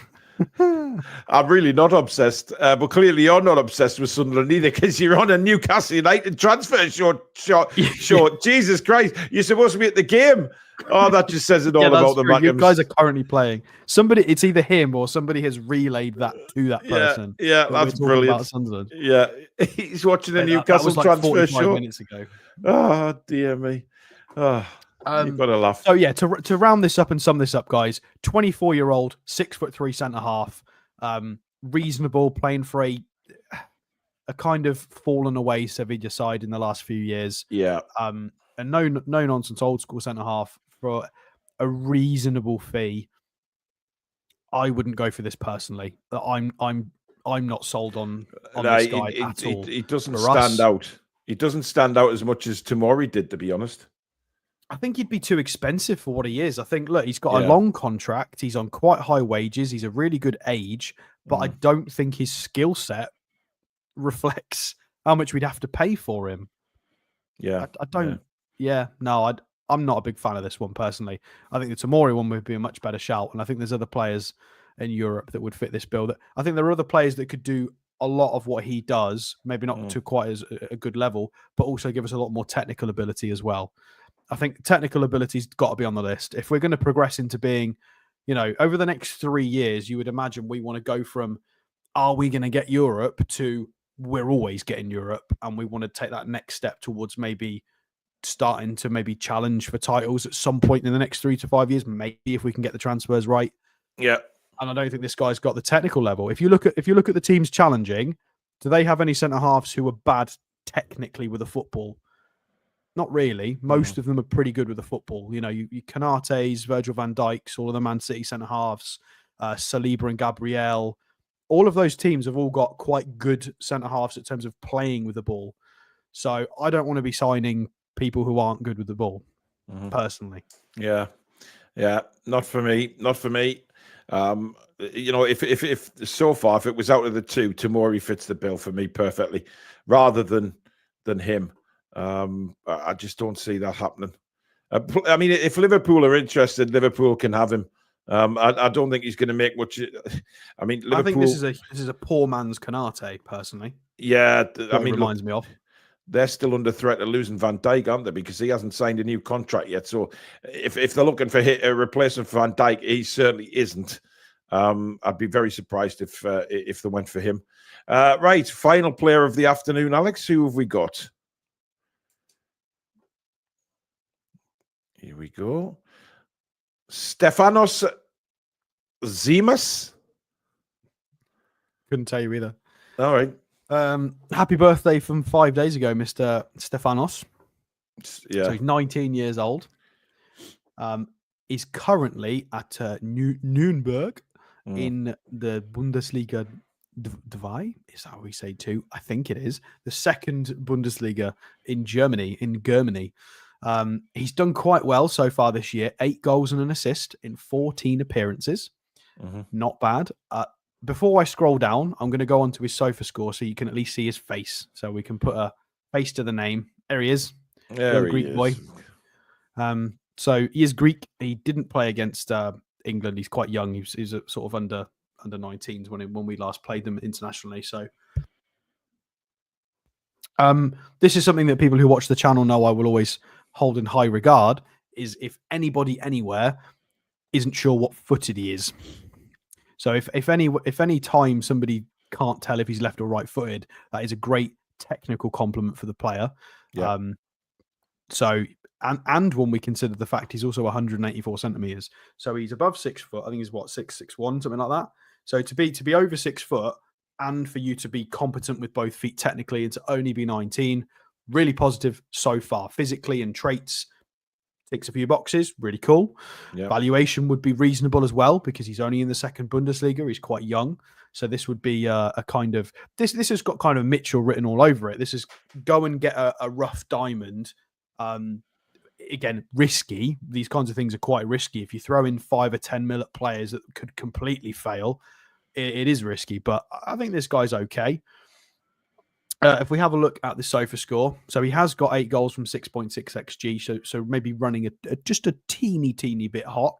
I'm really not obsessed, but clearly you're not obsessed with Sunderland either because you're on a Newcastle United transfer show. Jesus Christ, you're supposed to be at the game. Oh, that just says it all about the Magpies. You guys are currently playing. It's either him or somebody has relayed that to that person. Yeah, that's brilliant. Sunderland. Yeah, he's watching a Newcastle transfer show. Minutes ago. Oh, dear me. Oh, you've got to laugh. So yeah, to round this up and sum this up, guys, 24-year-old, 6'3" centre half, reasonable, playing for a kind of fallen away Sevilla side in the last few years. Yeah. And no nonsense old school centre half for a reasonable fee. I wouldn't go for this personally. I'm not sold on this guy at all. He doesn't stand out. He doesn't stand out as much as Tomori did, to be honest. I think he'd be too expensive for what he is. I think, look, he's got a long contract. He's on quite high wages. He's a really good age, but I don't think his skill set reflects how much we'd have to pay for him. Yeah. I don't. Yeah, no, I'm not a big fan of this one personally. I think the Tomori one would be a much better shout. And I think there's other players in Europe that would fit this bill. I think there are other players that could do a lot of what he does, maybe not to quite as a good level, but also give us a lot more technical ability as well. I think technical ability's got to be on the list. If we're going to progress into being, over the next 3 years, you would imagine we want to go from, are we going to get Europe to we're always getting Europe, and we want to take that next step towards maybe starting to maybe challenge for titles at some point in the next 3 to 5 years, maybe if we can get the transfers right. Yeah. And I don't think this guy's got the technical level. If you look at the teams challenging, do they have any centre halves who are bad technically with the football? Not really. Most of them are pretty good with the football. You Canates, Virgil van Dijk's, all of the Man City centre halves, Saliba and Gabriel. All of those teams have all got quite good centre halves in terms of playing with the ball. So I don't want to be signing people who aren't good with the ball, personally. Yeah. Not for me. If so far, if it was out of the two, Tomori fits the bill for me perfectly, rather than him. I just don't see that happening. I mean, if Liverpool are interested, Liverpool can have him. I don't think he's going to make much. I mean, Liverpool, I think this is a poor man's Konate, personally. Yeah, reminds me of. They're still under threat of losing Van Dijk, aren't they? Because he hasn't signed a new contract yet. So if they're looking for a replacement for Van Dijk, he certainly isn't. I'd be very surprised if they went for him. Right, final player of the afternoon, Alex. Who have we got? Here we go. Stefanos Tzimas. Couldn't tell you either. All right. Happy birthday from 5 days ago, Mr. Stefanos. Yeah. So he's 19 years old. He's currently at Nuremberg in the Bundesliga 2. Is that how we say 2? I think it is. The second Bundesliga in Germany. He's done quite well so far this year. 8 goals and an assist in 14 appearances. Not bad. Before I scroll down, I'm going to go onto his sofa score so you can at least see his face. So we can put a face to the name. There he is. There he Greek is. boy. So he is Greek. He didn't play against England. He's quite young. He's a sort of under 19s when we last played them internationally. So this is something that people who watch the channel know I will always hold in high regard. is if anybody anywhere isn't sure what footed he is. So if any time somebody can't tell if he's left or right footed, that is a great technical compliment for the player. Yeah. And when we consider the fact he's also 184 centimeters, so he's above 6 foot. I think he's 6'1", something like that. So to be over 6 foot, and for you to be competent with both feet technically, and to only be 19, really positive so far. Physically and traits, ticks a few boxes, really cool. Yeah. Valuation would be reasonable as well because he's only in the second Bundesliga. He's quite young, so this would be a kind of this has got kind of Mitchell written all over it. This is go and get a rough diamond. Again, risky. These kinds of things are quite risky. If you throw in 5 or 10 mil at players that could completely fail, it is risky. But I think this guy's okay. If we have a look at the sofa score, so he has got 8 goals from 6.6 xG, so maybe running just a teeny bit hot.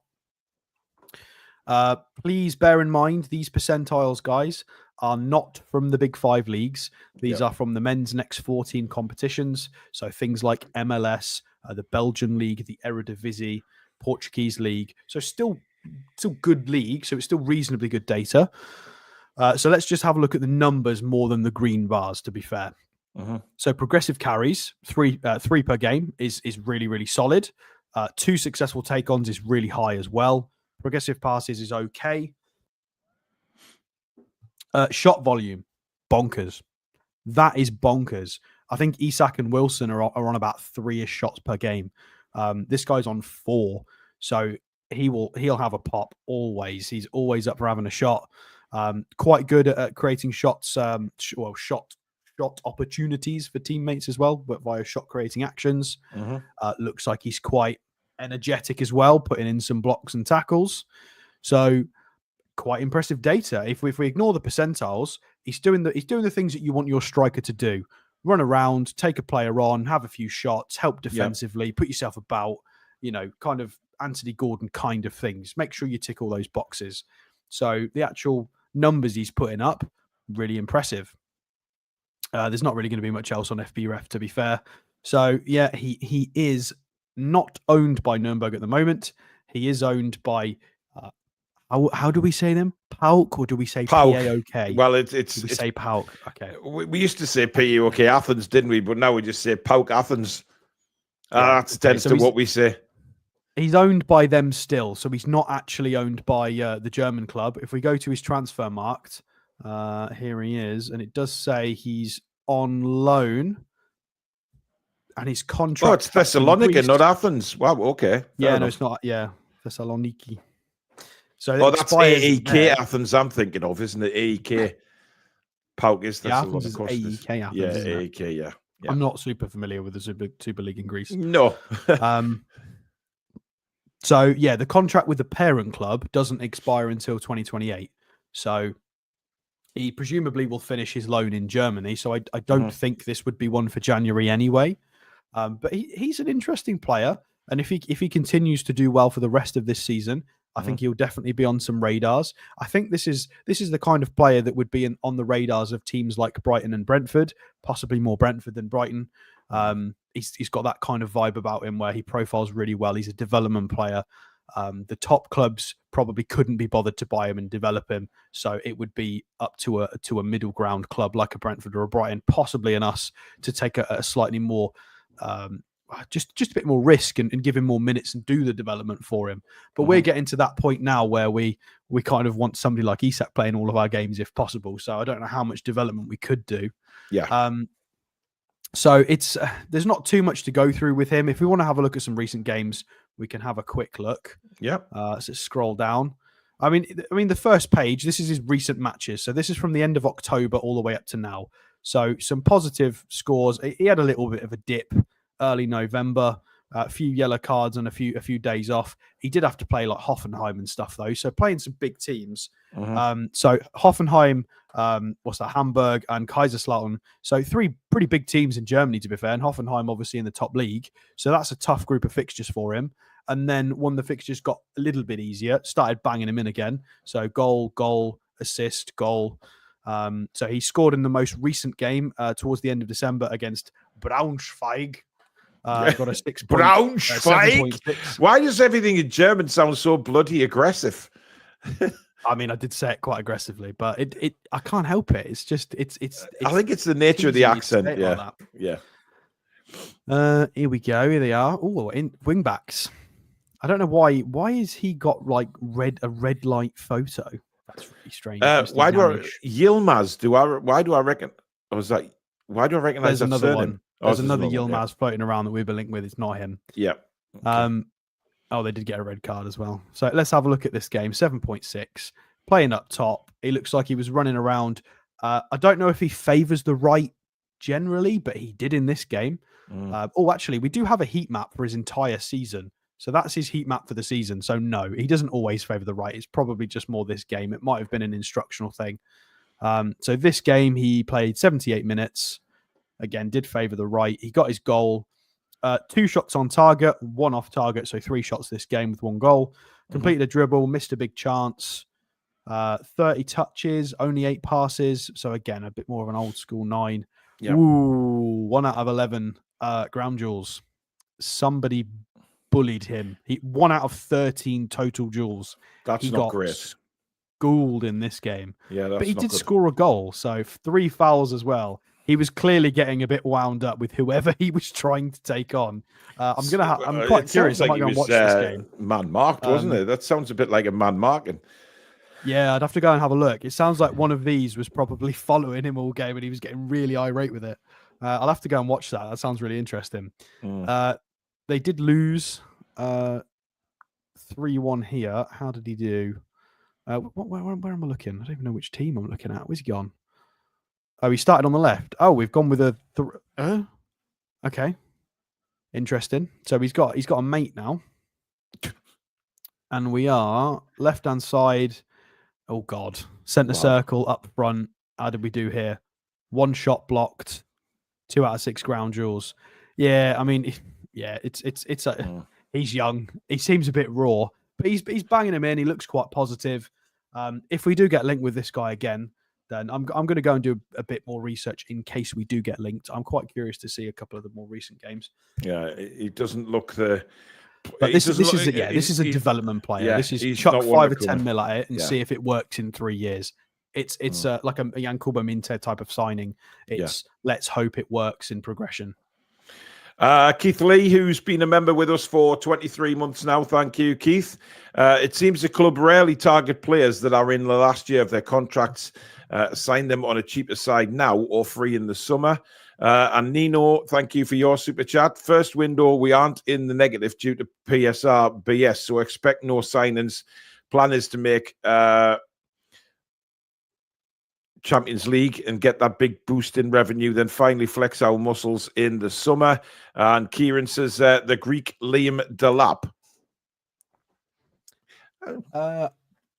Please bear in mind, these percentiles, guys, are not from the Big 5 leagues. These are from the men's next 14 competitions. So things like MLS, the Belgian league, the Eredivisie, Portuguese league. So still good league. So it's still reasonably good data. So let's just have a look at the numbers more than the green bars, to be fair. So progressive carries, three per game is really, really solid. 2 successful take-ons is really high as well. Progressive passes is okay. Shot volume, bonkers. That is bonkers. I think Isak and Wilson are on about 3-ish shots per game. This guy's on 4, so he'll have a pop always. He's always up for having a shot. Quite good at creating shots, shot opportunities for teammates as well, but via shot creating actions. Looks like he's quite energetic as well, putting in some blocks and tackles. So quite impressive data. If we ignore the percentiles, he's doing the things that you want your striker to do: run around, take a player on, have a few shots, help defensively, put yourself about, kind of Anthony Gordon kind of things. Make sure you tick all those boxes. So the actual numbers he's putting up, really impressive. There's not really going to be much else on FBref, to be fair. So yeah, he is not owned by Nuremberg at the moment. He is owned by how do we say them? PAOK, or do we say PAOK? Well, it's say PAOK. Okay. We used to say PAOK Athens, didn't we? But now we just say PAOK Athens. That tends to what we say. He's owned by them still, so he's not actually owned by the German club. If we go to his transfer marked, here he is, and it does say he's on loan, and his contract. Oh, it's Thessalonica, not Athens. Wow, okay. Yeah, no, it's not. Yeah, Thessaloniki. So that's AEK Athens I'm thinking of, isn't it? AEK. PAOK is Athens is AEK Athens. Yeah, AEK, yeah. I'm not super familiar with the Super League in Greece. No. So, yeah, the contract with the parent club doesn't expire until 2028. So he presumably will finish his loan in Germany. So I don't think this would be one for January anyway. But he's an interesting player. And if he continues to do well for the rest of this season, I think he'll definitely be on some radars. I think this is the kind of player that would be on the radars of teams like Brighton and Brentford, possibly more Brentford than Brighton. He's got that kind of vibe about him where he profiles really well. He's a development player. The top clubs probably couldn't be bothered to buy him and develop him, so it would be up to a middle ground club like a Brentford or a Brighton, possibly an us, to take a slightly more just a bit more risk and give him more minutes and do the development for him. But we're getting to that point now where we kind of want somebody like Isak playing all of our games if possible. So I don't know how much development we could do. Yeah. So it's there's not too much to go through with him. If we want to have a look at some recent games, we can have a quick look. Yep. So scroll down. I mean, the first page, this is his recent matches. So this is from the end of October all the way up to now. So some positive scores. He had a little bit of a dip early November, a few yellow cards and a few days off. He did have to play like Hoffenheim and stuff though. So playing some big teams. So Hoffenheim, Hamburg and Kaiserslautern. So 3 pretty big teams in Germany, to be fair. And Hoffenheim obviously in the top league. So that's a tough group of fixtures for him. And then when the fixtures got a little bit easier, started banging him in again. So goal, assist, goal. So he scored in the most recent game towards the end of December against Braunschweig. Got a 6 Braunschweig. Why does everything in German sound so bloody aggressive? I mean, I did say it quite aggressively, but I can't help it. It's just it's. I think it's the nature of the accent. Yeah, yeah. Here we go. Here they are. Oh, in wing backs. I don't know why. Why is he got like a red light photo? That's really strange. Why do Yilmaz? Why do I reckon? I was like, why do I recognize that another surname? one? There's another Yilmaz floating around that we've been linked with. It's not him. Yeah. Okay. Oh, they did get a red card as well. So let's have a look at this game. 7.6. Playing up top. He looks like he was running around. I don't know if he favours the right generally, but he did in this game. Actually, we do have a heat map for his entire season. So that's his heat map for the season. So no, he doesn't always favour the right. It's probably just more this game. It might have been an instructional thing. So this game, he played 78 minutes. Again, did favour the right. He got his goal. 2 shots on target, 1 off target. So 3 shots this game with 1 goal. Completed a dribble, missed a big chance. 30 touches, only 8 passes. So again, a bit more of an old school 9. Yep. Ooh, 1 out of 11 ground duels. Somebody bullied him. 1 out of 13 total duels. That's not great. Schooled in this game. Yeah, but he did score a goal. So 3 fouls as well. He was clearly getting a bit wound up with whoever he was trying to take on. I'm quite curious. I might go and watch this game. Man-marked, wasn't it? That sounds a bit like a man-marking. Yeah, I'd have to go and have a look. It sounds like one of these was probably following him all game and he was getting really irate with it. I'll have to go and watch that. That sounds really interesting. They did lose 3-1 here. How did he do? Where am I looking? I don't even know which team I'm looking at. Where's he gone? Oh, he started on the left. Oh, we've gone with a... Okay. Interesting. So he's got a mate now. And we are left-hand side... Oh, God. Centre circle, up front. How did we do here? 1 shot blocked. 2 out of 6 ground duels. Yeah, I mean, yeah, he's young. He seems a bit raw, but he's banging him in. He looks quite positive. If we do get linked with this guy again, then I'm going to go and do a bit more research in case we do get linked. I'm quite curious to see a couple of the more recent games. Yeah, he doesn't look the... But this is a development player. Yeah, this is chuck 5 or 10 mil at it and see if it works in 3 years. It's like a Yankuba Minte type of signing. Let's hope it works in progression. Keith Lee, who's been a member with us for 23 months now. Thank you, Keith. It seems the club rarely target players that are in the last year of their contracts, sign them on a cheaper side now or free in the summer. And Nino, thank you for your super chat. First window, we aren't in the negative due to PSR BS, so expect no signings. Plan is to make Champions League and get that big boost in revenue, then finally flex our muscles in the summer. And Kieran says the Greek Liam Delap.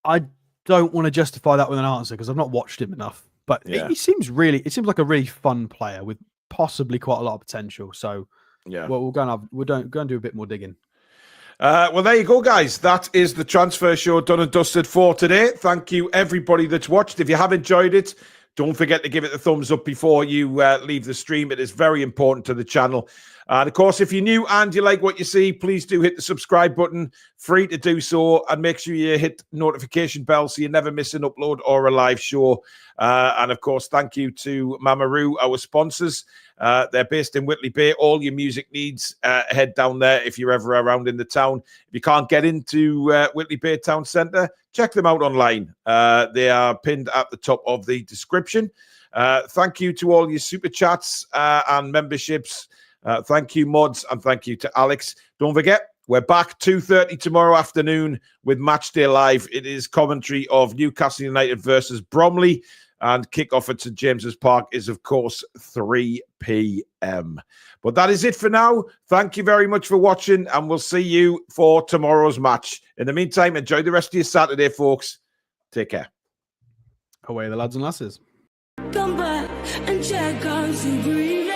I don't want to justify that with an answer because I've not watched him enough. But it seems like a really fun player with possibly quite a lot of potential. So we'll go and do a bit more digging. Well, there you go, guys. That is the transfer show done and dusted for today. Thank you, everybody that's watched. If you have enjoyed it, don't forget to give it the thumbs up before you leave the stream. It is very important to the channel. And of course, if you're new and you like what you see, please do hit the subscribe button. Free to do so. And make sure you hit notification bell so you never miss an upload or a live show. And of course, thank you to Mamaroo, our sponsors. They're based in Whitley Bay. All your music needs, head down there if you're ever around in the town. If you can't get into Whitley Bay Town Centre, check them out online. They are pinned at the top of the description. Thank you to all your super chats and memberships. Thank you, mods, and thank you to Alex. Don't forget, we're back 2:30 tomorrow afternoon with Matchday Live. It is commentary of Newcastle United versus Bromley, and kickoff at St James's Park is, of course, 3 p.m. But that is it for now. Thank you very much for watching, and we'll see you for tomorrow's match. In the meantime, enjoy the rest of your Saturday, folks. Take care. Away the lads and lasses. Come back and check on some breathing.